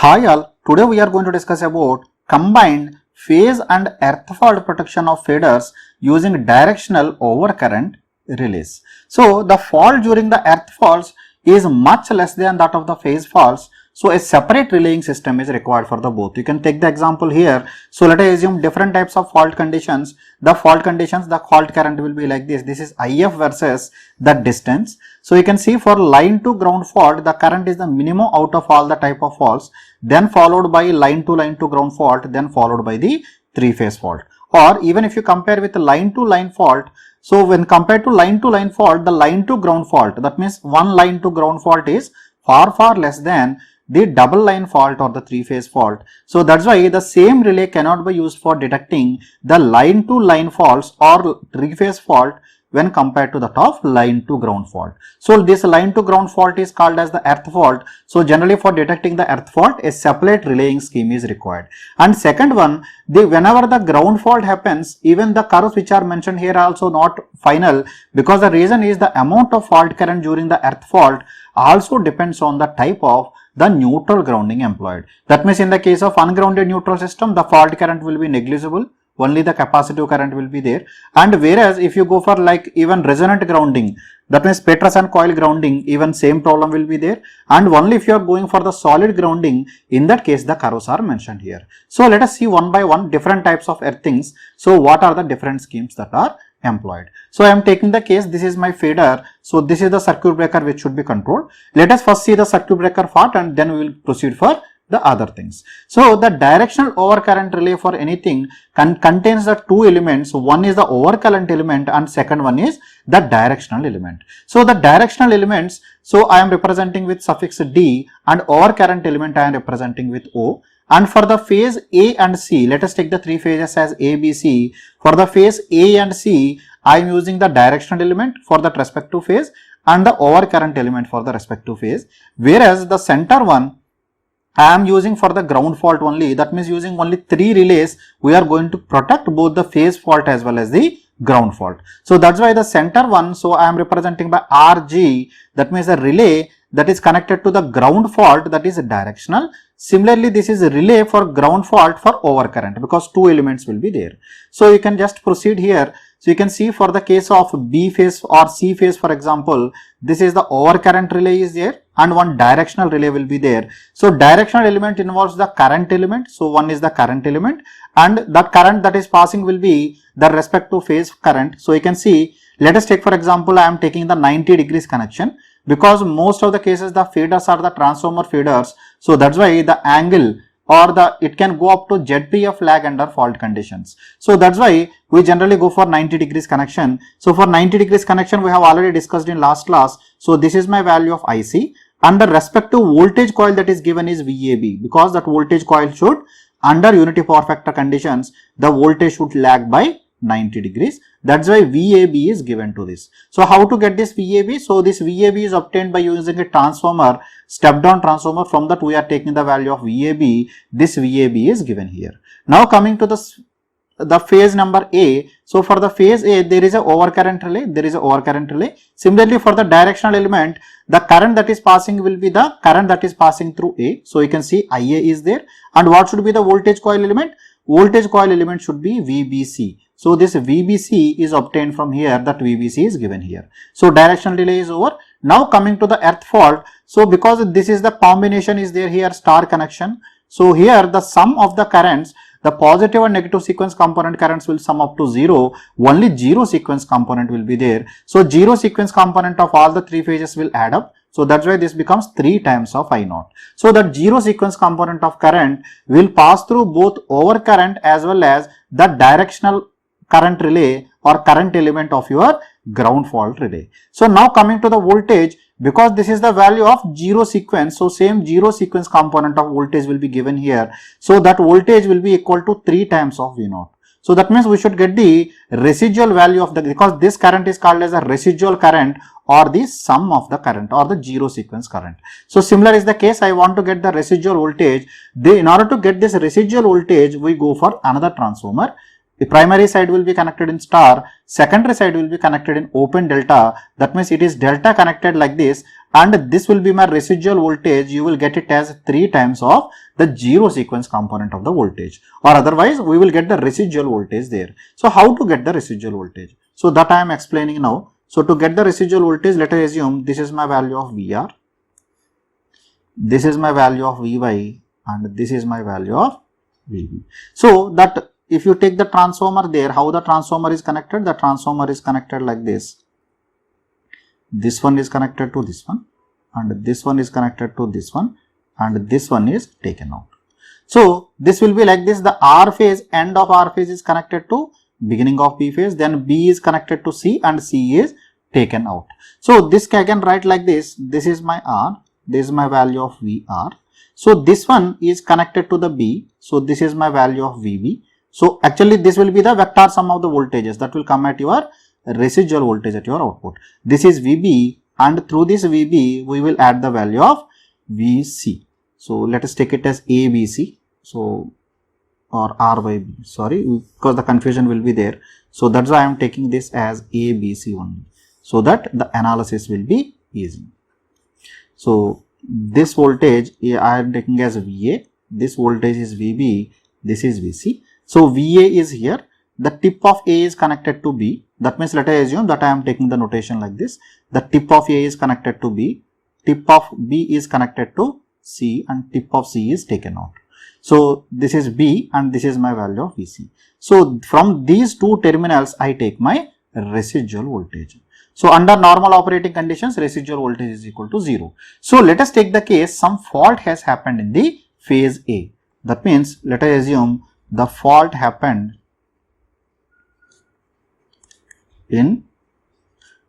Hi all, today we are going to discuss about combined phase and earth fault protection of faders using directional overcurrent relays. So the fault during the earth faults is much less than that of the phase faults. So a separate relaying system is required for the both. You can take the example here. So let us assume different types of fault conditions. The fault conditions, the fault current will be like this. This is IF versus the distance. So you can see for line to ground fault, the current is the minimum out of all the type of faults, then followed by line to ground fault, then followed by the three phase fault. Or even if you compare with line to line fault, so when compared to line fault, the line to ground fault, that means one line to ground fault is far less than the double line fault or the three phase fault. So that's why the same relay cannot be used for detecting the line to line faults or three phase fault when compared to that of line to ground fault. So this line to ground fault is called as the earth fault. So generally for detecting the earth fault, a separate relaying scheme is required. And second one, whenever the ground fault happens, even the curves which are mentioned here are also not final, because the reason is the amount of fault current during the earth fault also depends on the type of the neutral grounding employed. That means in the case of ungrounded neutral system, the fault current will be negligible. Only the capacitive current will be there. And whereas if you go for like even resonant grounding, that means Peterson coil grounding, even same problem will be there. And only if you are going for the solid grounding, in that case the curves are mentioned here. So let us see one by one different types of earthings. So what are the different schemes that are employed? So I am taking the case, this is my fader. So this is the circuit breaker which should be controlled. Let us first see the circuit breaker part and then we will proceed for the other things. So the directional overcurrent relay for anything contains the two elements. One is the overcurrent element and second one is the directional element. So the directional elements, so I am representing with suffix D, and overcurrent element I am representing with O. And for the phase A and C, let us take the three phases as A, B, C. For the phase A and C, I am using the directional element for that respective phase and the overcurrent element for the respective phase. Whereas the center one, I am using for the ground fault only. That means using only three relays, we are going to protect both the phase fault as well as the ground fault. So that's why the center one, so I am representing by RG. That means a relay that is connected to the ground fault, that is directional. Similarly, this is a relay for ground fault for overcurrent, because two elements will be there. So you can just proceed here. So you can see for the case of B phase or C phase, for example, this is the overcurrent relay is there and one directional relay will be there. So directional element involves the current element. So one is the current element and that current that is passing will be the respective phase current. So you can see, let us take for example, I am taking the 90 degrees connection, because most of the cases the faders are the transformer faders. So that's why the angle or it can go up to ZPF lag under fault conditions. So that's why we generally go for 90 degrees connection. So for 90 degrees connection, we have already discussed in last class. So this is my value of IC and the respective voltage coil that is given is VAB, because that voltage coil should, under unity power factor conditions, the voltage should lag by 90 degrees. That's why VAB is given to this. So how to get this VAB? So this VAB is obtained by using a transformer, step down transformer. From that we are taking the value of VAB. This VAB is given here. Now coming to the phase number A. So for the phase A, there is a overcurrent relay. Similarly for the directional element, the current that is passing will be the current that is passing through A. So you can see IA is there. And what should be the voltage coil element? Voltage coil element should be VBC. So this VBC is obtained from here, that VBC is given here. So directional relay is over. Now coming to the earth fault. So because this is the combination is there here, star connection. So here the sum of the currents, the positive and negative sequence component currents will sum up to 0. Only zero sequence component will be there. So zero sequence component of all the three phases will add up. So that's why this becomes 3 times of I0. So that zero sequence component of current will pass through both overcurrent as well as the directional current relay or current element of your ground fault relay. So now coming to the voltage, because this is the value of zero sequence, so same zero sequence component of voltage will be given here. So that voltage will be equal to 3 times of V0. So that means we should get the residual value of because this current is called as a residual current or the sum of the current or the zero sequence current. So similar is the case, I want to get the residual voltage. In order to get this residual voltage, we go for another transformer. The primary side will be connected in star, secondary side will be connected in open delta. That means it is delta connected like this, and this will be my residual voltage. You will get it as 3 times of the zero sequence component of the voltage, or otherwise we will get the residual voltage there. So how to get the residual voltage? So that I am explaining now. So to get the residual voltage, let us assume this is my value of VR, this is my value of Vy, and this is my value of Vb. So that if you take the transformer there, how the transformer is connected? The transformer is connected like this. This one is connected to this one, and this one is connected to this one, and this one is taken out. So this will be like this. The R phase, end of R phase is connected to beginning of B phase, then B is connected to C, and C is taken out. So this I can write like this. This is my R, this is my value of VR. So this one is connected to the B. So this is my value of VB. So actually this will be the vector sum of the voltages that will come at your residual voltage at your output. This is VB, and through this VB we will add the value of VC. So let us take it as ABC. So or R by B, sorry, because the confusion will be there. So that's why I am taking this as ABC only, so that the analysis will be easy. So this voltage I am taking as VA, this voltage is VB, this is VC. So VA is here, the tip of A is connected to B. That means let us assume that I am taking the notation like this. The tip of A is connected to B, tip of B is connected to C, and tip of C is taken out. So this is B, and this is my value of VC. So from these two terminals I take my residual voltage. So under normal operating conditions, residual voltage is equal to 0. So let us take the case some fault has happened in the phase A. That means let us assume the fault happened in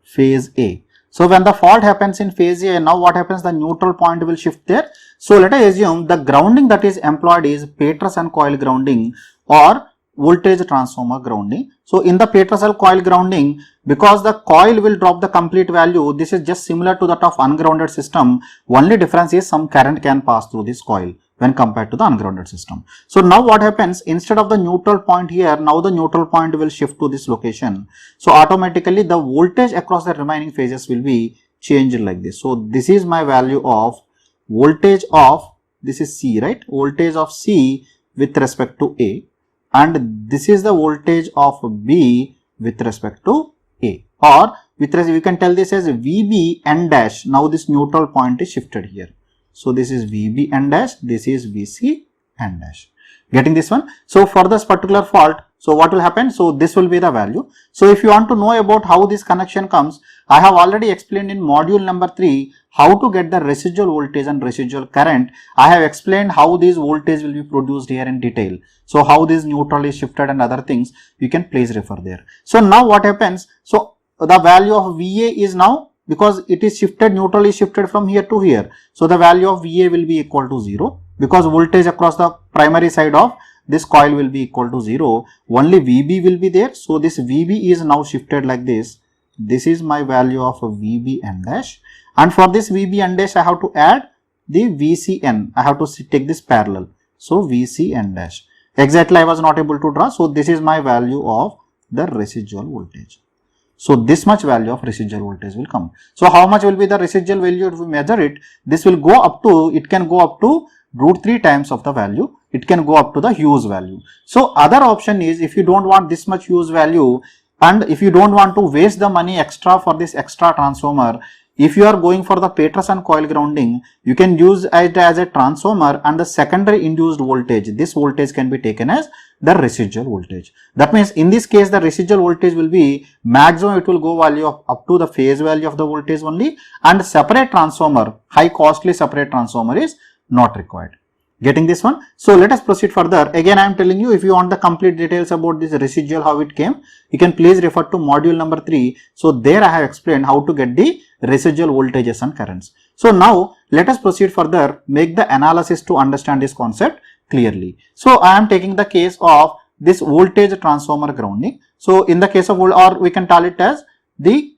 phase A. So when the fault happens in phase A, now what happens? The neutral point will shift there. So let us assume the grounding that is employed is Petersen coil grounding or voltage transformer grounding. So in the Petersen coil grounding, because the coil will drop the complete value, this is just similar to that of ungrounded system. Only difference is some current can pass through this coil when compared to the ungrounded system. So now what happens? Instead of the neutral point here, now the neutral point will shift to this location. So automatically the voltage across the remaining phases will be changed like this. So this is my value of voltage of, this is C, right? Voltage of C with respect to A, and this is the voltage of B with respect to A, or with respect, we can tell this as VB N dash. Now this neutral point is shifted here. So this is VB N dash, this is VC N dash. Getting this one? So for this particular fault, so what will happen? So this will be the value. So if you want to know about how this connection comes, I have already explained in module number 3 how to get the residual voltage and residual current. I have explained how these voltage will be produced here in detail. So how this neutral is shifted and other things, you can please refer there. So now what happens? So the value of VA is now, because it is shifted, neutral is shifted from here to here. So the value of VA will be equal to 0, because voltage across the primary side of this coil will be equal to 0. Only VB will be there. So this VB is now shifted like this. This is my value of VB N dash. And for this VB N dash, I have to add the VCN. I have to take this parallel. So VC N dash. Exactly I was not able to draw. So this is my value of the residual voltage. So this much value of residual voltage will come. So how much will be the residual value if we measure it? This will go up to, it can go up to √3 times of the value. It can go up to the Hughes value. So other option is, if you don't want this much Hughes value, and if you don't want to waste the money extra for this extra transformer, if you are going for the Petersen coil grounding, you can use it as a transformer, and the secondary induced voltage, this voltage can be taken as the residual voltage. That means in this case the residual voltage will be maximum, it will go value of up to the phase value of the voltage only, and separate transformer, high costly separate transformer is not required. Getting this one? So let us proceed further. Again I am telling you, if you want the complete details about this residual, how it came, you can please refer to module number 3. So there I have explained how to get the residual voltages and currents. So now let us proceed further, make the analysis to understand this concept clearly. So I am taking the case of this voltage transformer grounding. So in the case of, or we can call it as the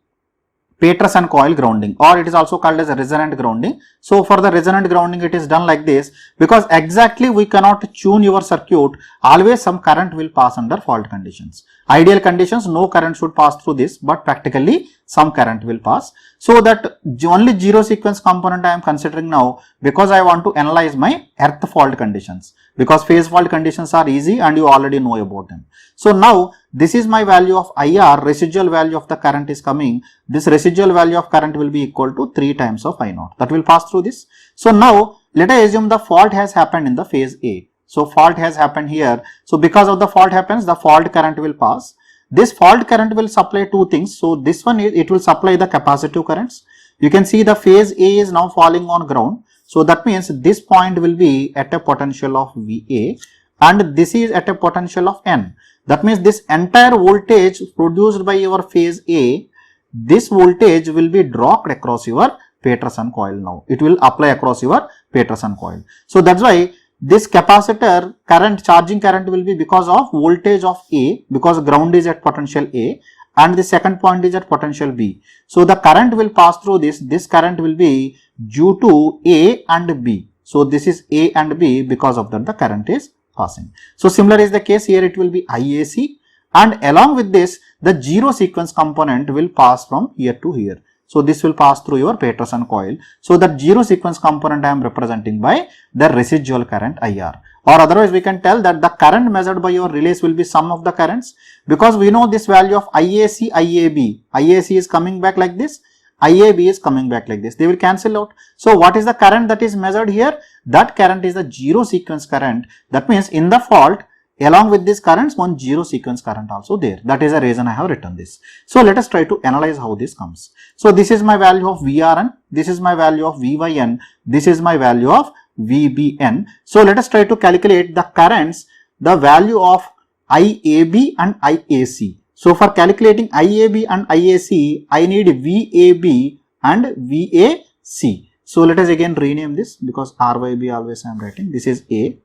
Petersen coil grounding, or it is also called as a resonant grounding. So for the resonant grounding, it is done like this, because exactly we cannot tune your circuit. Always some current will pass under fault conditions. Ideal conditions, no current should pass through this, but practically some current will pass. So that only zero sequence component I am considering now, because I want to analyze my earth fault conditions, because phase fault conditions are easy and you already know about them. So now this is my value of IR, residual value of the current is coming. This residual value of current will be equal to 3 times of I0, that will pass through this. So now let us assume the fault has happened in the phase A. So fault has happened here. So because of the fault happens, the fault current will pass. This fault current will supply two things. So this one is, it will supply the capacitive currents. You can see the phase A is now falling on ground. So that means this point will be at a potential of VA and this is at a potential of N. That means this entire voltage produced by your phase A, this voltage will be dropped across your Peterson coil now. It will apply across your Peterson coil. So that's why this capacitor current, charging current will be because of voltage of A, because ground is at potential A and the second point is at potential B. So the current will pass through this current will be due to A and B. So this is A and B, because of that the current is passing. So similar is the case here, it will be IAC, and along with this the zero sequence component will pass from here to here. So this will pass through your Peterson coil. So that zero sequence component I am representing by the residual current IR, or otherwise we can tell that the current measured by your relays will be sum of the currents, because we know this value of IAC, IAB. IAC is coming back like this, IAB is coming back like this, they will cancel out. So what is the current that is measured here? That current is the zero sequence current. That means in the fault, along with this currents, one zero sequence current also there. That is the reason I have written this. So let us try to analyze how this comes. So this is my value of VRN, this is my value of VYN, this is my value of VBN. So let us try to calculate the currents, the value of IAB and IAC. So for calculating IAB and IAC, I need VAB and VAC. So let us again rename this, because RYB always I am writing. This is A,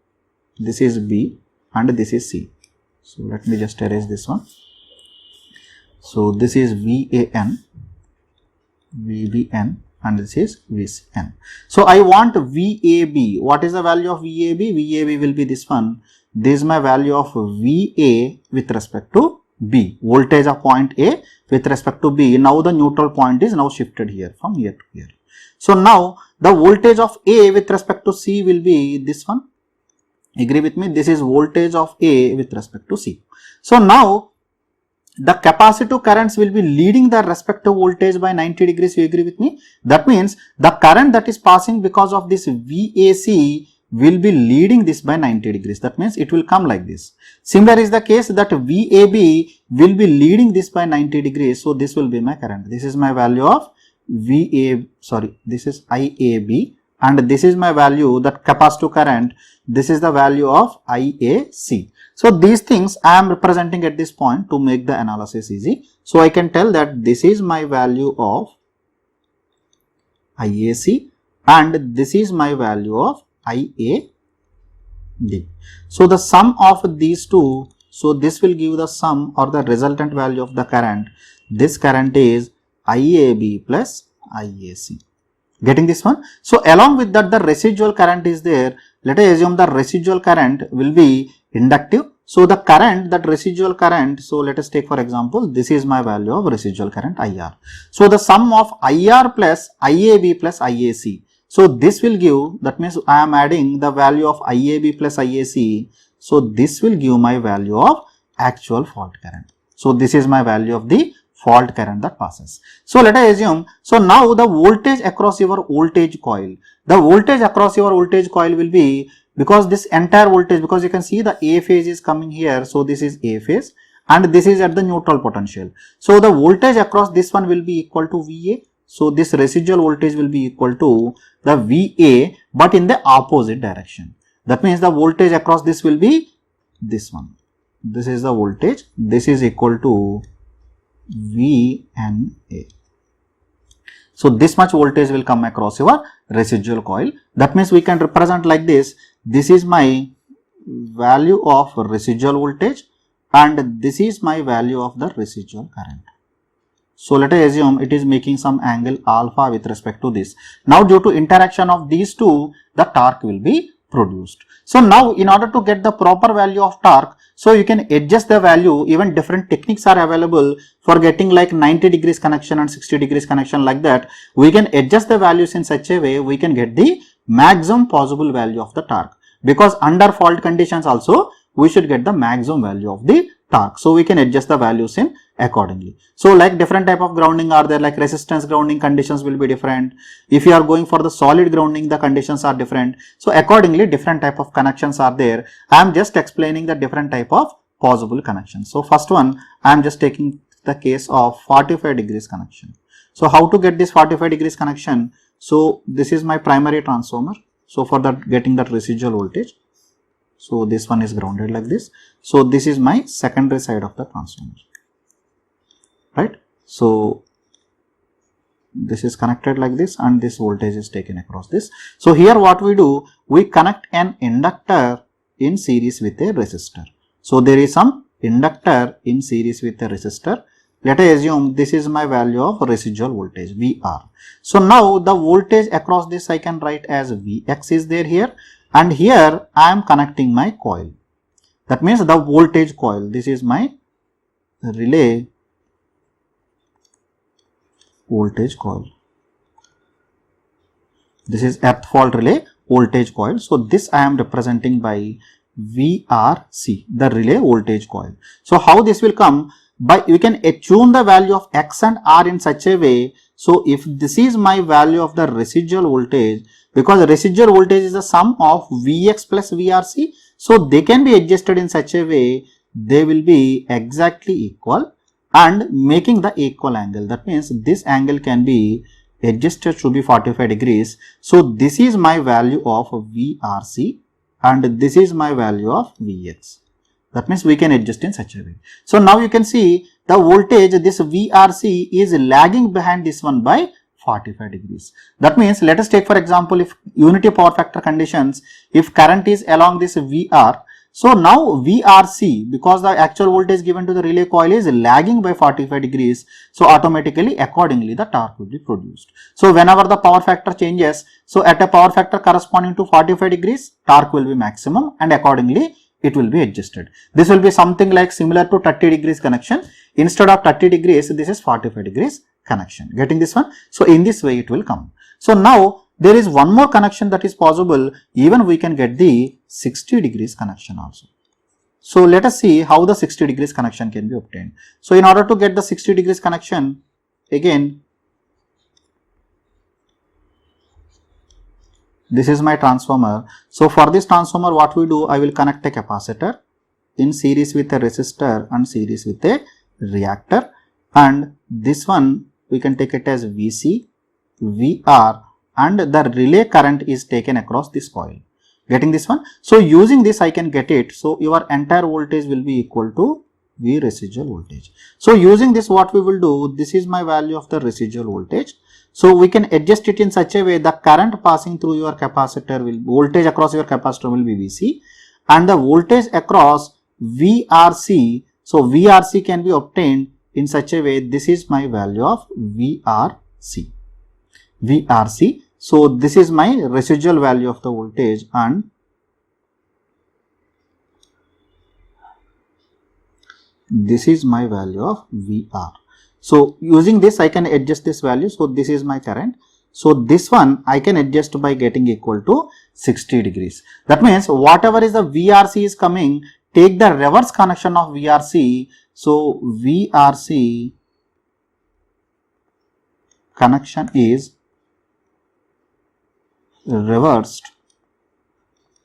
this is B and this is C. So let me just erase this one. So this is VAN, VBN and this is VCN. So I want VAB. What is the value of VAB? VAB will be this one. This is my value of VA with respect to B. Voltage of point A with respect to B. Now the neutral point is now shifted here from here to here. So now the voltage of A with respect to C will be this one. Agree with me? This is voltage of A with respect to C. So now the capacitive currents will be leading the respective voltage by 90 degrees. You agree with me? That means the current that is passing because of this VAC will be leading this by 90 degrees. That means it will come like this. Similar is the case that VAB will be leading this by 90 degrees. So this will be my current. This is my value of this is IAB and this is my value, that capacitive current. This is the value of IAC. So these things I am representing at this point to make the analysis easy. So I can tell that this is my value of IAC and this is my value of IAD. So the sum of these two, so this will give the sum or the resultant value of the current. This current is IAB plus IAC. Getting this one? So along with that the residual current is there. Let us assume the residual current will be inductive. So the current, that residual current, so let us take for example, this is my value of residual current IR. So the sum of IR plus IAB plus IAC. So this will give, that means I am adding the value of IAB plus IAC. So this will give my value of actual fault current. So this is my value of the fault current that passes. So let us assume, so now the voltage across your voltage coil, the voltage across your voltage coil will be, because this entire voltage, because you can see the A phase is coming here, so this is A phase and this is at the neutral potential. So the voltage across this one will be equal to VA. So this residual voltage will be equal to the VA but in the opposite direction. That means the voltage across this will be this one. This is the voltage. This is equal to VNA. So this much voltage will come across your residual coil. That means we can represent like this. This is my value of residual voltage and this is my value of the residual current. So let us assume it is making some angle alpha with respect to this. Now due to interaction of these two, the torque will be produced. So now in order to get the proper value of torque, so you can adjust the value. Even different techniques are available for getting like 90 degrees connection and 60 degrees connection, like that. We can adjust the values in such a way we can get the maximum possible value of the torque, because under fault conditions also we should get the maximum value of the torque. So we can adjust the values in accordingly. So like different type of grounding are there, like resistance grounding conditions will be different. If you are going for the solid grounding, the conditions are different. So accordingly different type of connections are there. I am just explaining the different type of possible connections. So first one, I am just taking the case of 45 degrees connection. So how to get this 45 degrees connection? So this is my primary transformer. So for that, getting that residual voltage, so this one is grounded like this. So this is my secondary side of the transformer, right? So this is connected like this and this voltage is taken across this. So here what we do, we connect an inductor in series with a resistor. So there is some inductor in series with a resistor. Let us assume this is my value of residual voltage VR. So now the voltage across this I can write as Vx is there here, and here I am connecting my coil. That means the voltage coil. This is my relay voltage coil. This is earth fault relay voltage coil. So this I am representing by VRC, the relay voltage coil. So how this will come? By we can tune the value of X and R in such a way. So if this is my value of the residual voltage, because residual voltage is the sum of Vx plus VRC, so they can be adjusted in such a way they will be exactly equal and making the equal angle. That means this angle can be adjusted to be 45 degrees. So this is my value of VRC and this is my value of Vx. That means we can adjust in such a way. So now you can see the voltage, this VRC is lagging behind this one by 45 degrees. That means let us take for example, if unity power factor conditions, if current is along this VR, so now VRC, because the actual voltage given to the relay coil is lagging by 45 degrees, so automatically accordingly the torque will be produced. So whenever the power factor changes, so at a power factor corresponding to 45 degrees, torque will be maximum and accordingly it will be adjusted. This will be something like similar to 30 degrees connection. Instead of 30 degrees, this is 45 degrees connection. Getting this one? So in this way it will come. So now there is one more connection that is possible. Even we can get the 60 degrees connection also. So let us see how the 60 degrees connection can be obtained. So in order to get the 60 degrees connection, again, this is my transformer. So for this transformer, what we do, I will connect a capacitor in series with a resistor and series with a reactor, and this one we can take it as VC, VR, and the relay current is taken across this coil. Getting this one? So using this I can get it. So your entire voltage will be equal to V residual voltage. So using this, what we will do, this is my value of the residual voltage. So we can adjust it in such a way the current passing through your capacitor will, voltage across your capacitor will be VC, and the voltage across VRC, so VRC can be obtained in such a way, this is my value of VRC. VRC. So this is my residual value of the voltage and this is my value of VR. So using this I can adjust this value. So this is my current. So this one I can adjust by getting equal to 60 degrees. That means whatever is the VRC is coming, take the reverse connection of VRC. So VRC connection is reversed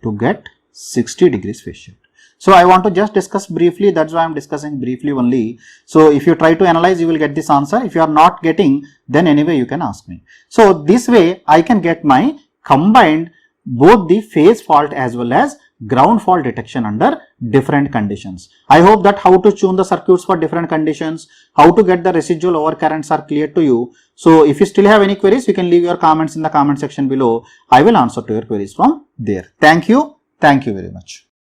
to get 60 degrees phase shift. So I want to just discuss briefly, that's why I am discussing briefly only. So if you try to analyze, you will get this answer. If you are not getting, then anyway you can ask me. So this way I can get my combined both the phase fault as well as ground fault detection under different conditions. I hope that how to tune the circuits for different conditions, how to get the residual overcurrents are clear to you. So if you still have any queries, you can leave your comments in the comment section below. I will answer to your queries from there. Thank you very much.